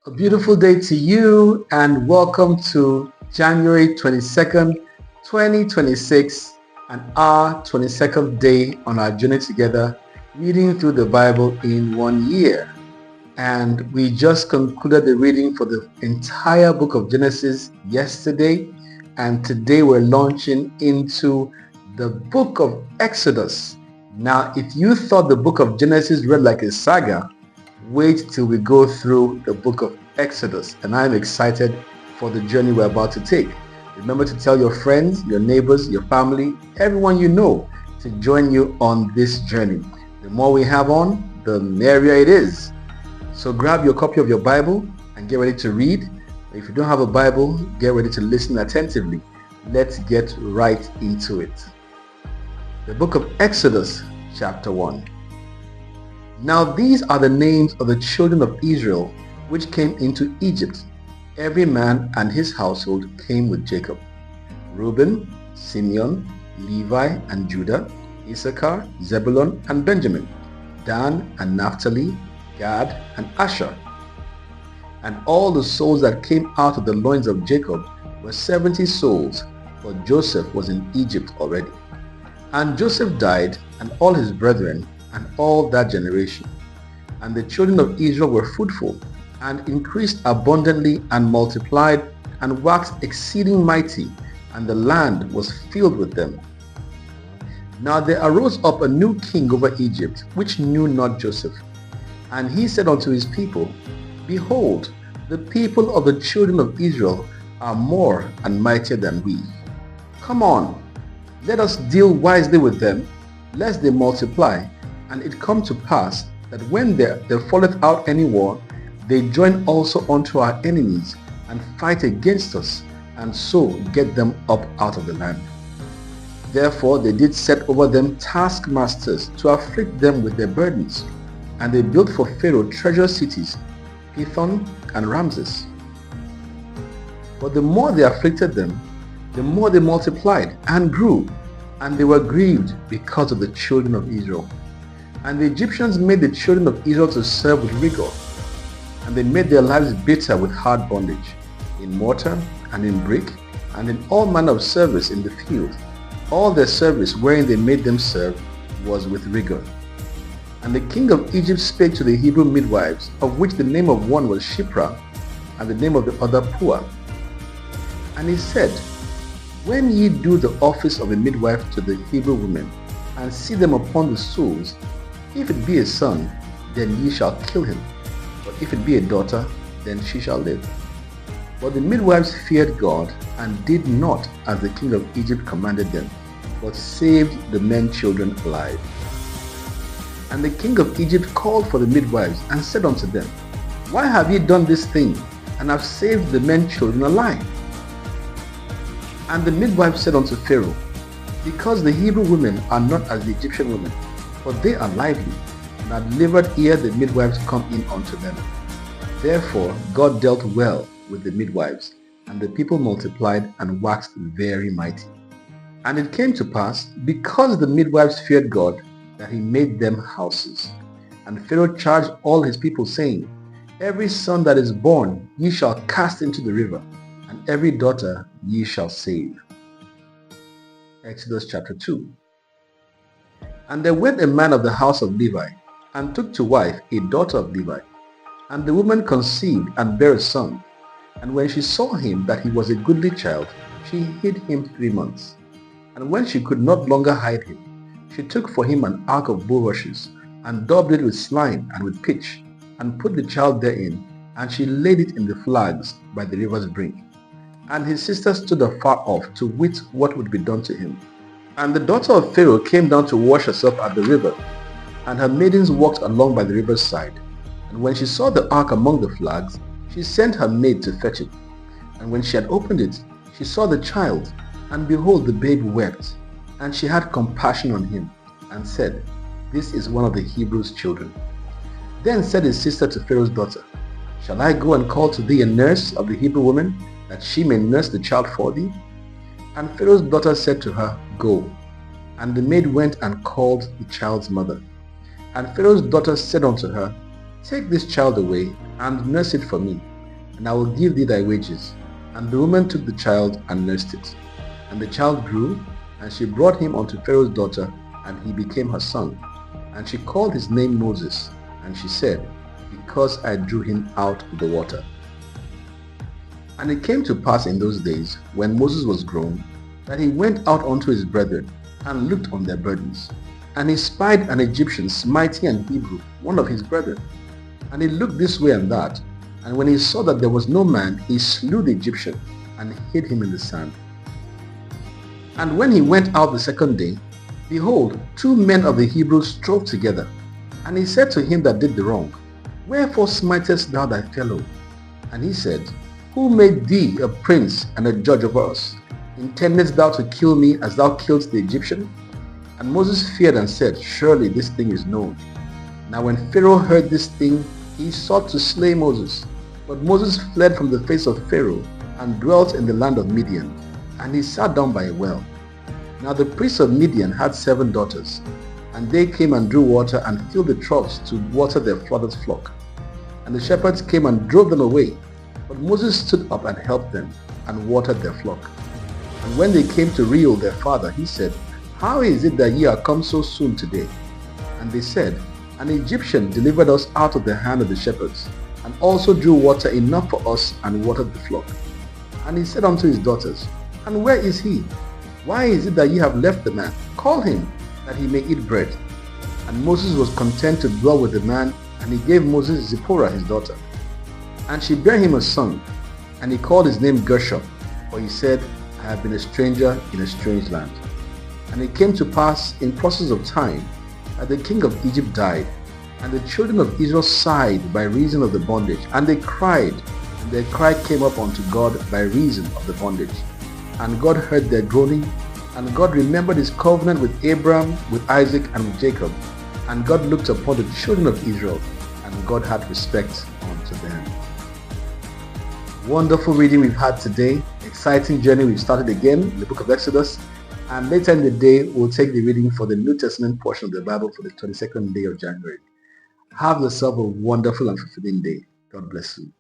A beautiful day to you and welcome to January 22nd, 2026 and our 22nd day on our journey together, reading through the Bible in 1 year. And we just concluded the reading for the entire book of Genesis yesterday, and today we're launching into the book of Exodus. Now, if you thought the book of Genesis read like a saga, wait till we go through the book of Exodus, and I'm excited for the journey we're about to take. Remember to tell your friends, your neighbors, your family, everyone you know to join you on this journey. The more we have on, the merrier it is. So grab your copy of your Bible and get ready to read. If you don't have a Bible, get ready to listen attentively. Let's get right into it. The book of Exodus, chapter 1. Now these are the names of the children of Israel which came into Egypt. Every man and his household came with Jacob. Reuben, Simeon, Levi and Judah, Issachar, Zebulun and Benjamin, Dan and Naphtali, Gad and Asher. And all the souls that came out of the loins of Jacob were 70 souls, for Joseph was in Egypt already. And Joseph died, and all his brethren, and all that generation. And the children of Israel were fruitful, and increased abundantly, and multiplied, and waxed exceeding mighty, and the land was filled with them. Now there arose up a new king over Egypt, which knew not Joseph. And he said unto his people, Behold, the people of the children of Israel are more and mightier than we. Come on, let us deal wisely with them, lest they multiply, and it come to pass that when there falleth out any war, they join also unto our enemies, and fight against us, and so get them up out of the land. Therefore they did set over them taskmasters to afflict them with their burdens. And they built for Pharaoh treasure cities, Pithom and Ramses. But the more they afflicted them, the more they multiplied and grew, and they were grieved because of the children of Israel. And the Egyptians made the children of Israel to serve with rigor, and they made their lives bitter with hard bondage, in mortar and in brick, and in all manner of service in the field. All their service wherein they made them serve was with rigor. And the king of Egypt spake to the Hebrew midwives, of which the name of one was Shiphrah, and the name of the other Puah. And he said, When ye do the office of a midwife to the Hebrew women, and see them upon the stools, if it be a son, then ye shall kill him. But if it be a daughter, then she shall live. But the midwives feared God, and did not as the king of Egypt commanded them, but saved the men children alive. And the king of Egypt called for the midwives, and said unto them, Why have ye done this thing, and have saved the men children alive? And the midwives said unto Pharaoh, Because the Hebrew women are not as the Egyptian women, for they are lively, and are delivered ere the midwives come in unto them. Therefore God dealt well with the midwives, and the people multiplied and waxed very mighty. And it came to pass, because the midwives feared God, that he made them houses. And Pharaoh charged all his people, saying, Every son that is born ye shall cast into the river, and every daughter ye shall save. Exodus chapter 2. And there went a man of the house of Levi, and took to wife a daughter of Levi. And the woman conceived and bare a son. And when she saw him that he was a goodly child, she hid him 3 months. And when she could not longer hide him, she took for him an ark of bulrushes, and daubed it with slime and with pitch, and put the child therein, and she laid it in the flags by the river's brink. And his sister stood afar off to wit what would be done to him. And the daughter of Pharaoh came down to wash herself at the river, and her maidens walked along by the river's side. And when she saw the ark among the flags, she sent her maid to fetch it. And when she had opened it, she saw the child, and behold, the babe wept. And she had compassion on him, and said, This is one of the Hebrews' children. Then said his sister to Pharaoh's daughter, Shall I go and call to thee a nurse of the Hebrew woman, that she may nurse the child for thee? And Pharaoh's daughter said to her, Go. And the maid went and called the child's mother. And Pharaoh's daughter said unto her, Take this child away, and nurse it for me, and I will give thee thy wages. And the woman took the child and nursed it. And the child grew, and she brought him unto Pharaoh's daughter, and he became her son. And she called his name Moses, and she said, Because I drew him out of the water. And it came to pass in those days, when Moses was grown, that he went out unto his brethren, and looked on their burdens. And he spied an Egyptian smiting an Hebrew, one of his brethren. And he looked this way and that, and when he saw that there was no man, he slew the Egyptian, and hid him in the sand. And when he went out the second day, behold, 2 men of the Hebrews strove together. And he said to him that did the wrong, Wherefore smitest thou thy fellow? And he said, Who made thee a prince and a judge over us? Intendest thou to kill me as thou killedst the Egyptian? And Moses feared and said, Surely this thing is known. Now when Pharaoh heard this thing, he sought to slay Moses. But Moses fled from the face of Pharaoh, and dwelt in the land of Midian. And he sat down by a well. Now the priest of Midian had 7 daughters, and they came and drew water and filled the troughs to water their father's flock. And the shepherds came and drove them away. But Moses stood up and helped them, and watered their flock. And when they came to Reuel their father, he said, How is it that ye are come so soon today? And they said, An Egyptian delivered us out of the hand of the shepherds, and also drew water enough for us, and watered the flock. And he said unto his daughters, And where is he? Why is it that ye have left the man? Call him, that he may eat bread. And Moses was content to dwell with the man, and he gave Moses Zipporah his daughter. And she bare him a son, and he called his name Gershom, for he said, I have been a stranger in a strange land. And it came to pass in process of time that the king of Egypt died, and the children of Israel sighed by reason of the bondage, and they cried, and their cry came up unto God by reason of the bondage. And God heard their groaning, and God remembered his covenant with Abraham, with Isaac, and with Jacob. And God looked upon the children of Israel, and God had respect unto them. Wonderful reading we've had today. Exciting journey we've started again in the book of Exodus. And later in the day, we'll take the reading for the New Testament portion of the Bible for the 22nd day of January. Have yourself a wonderful and fulfilling day. God bless you.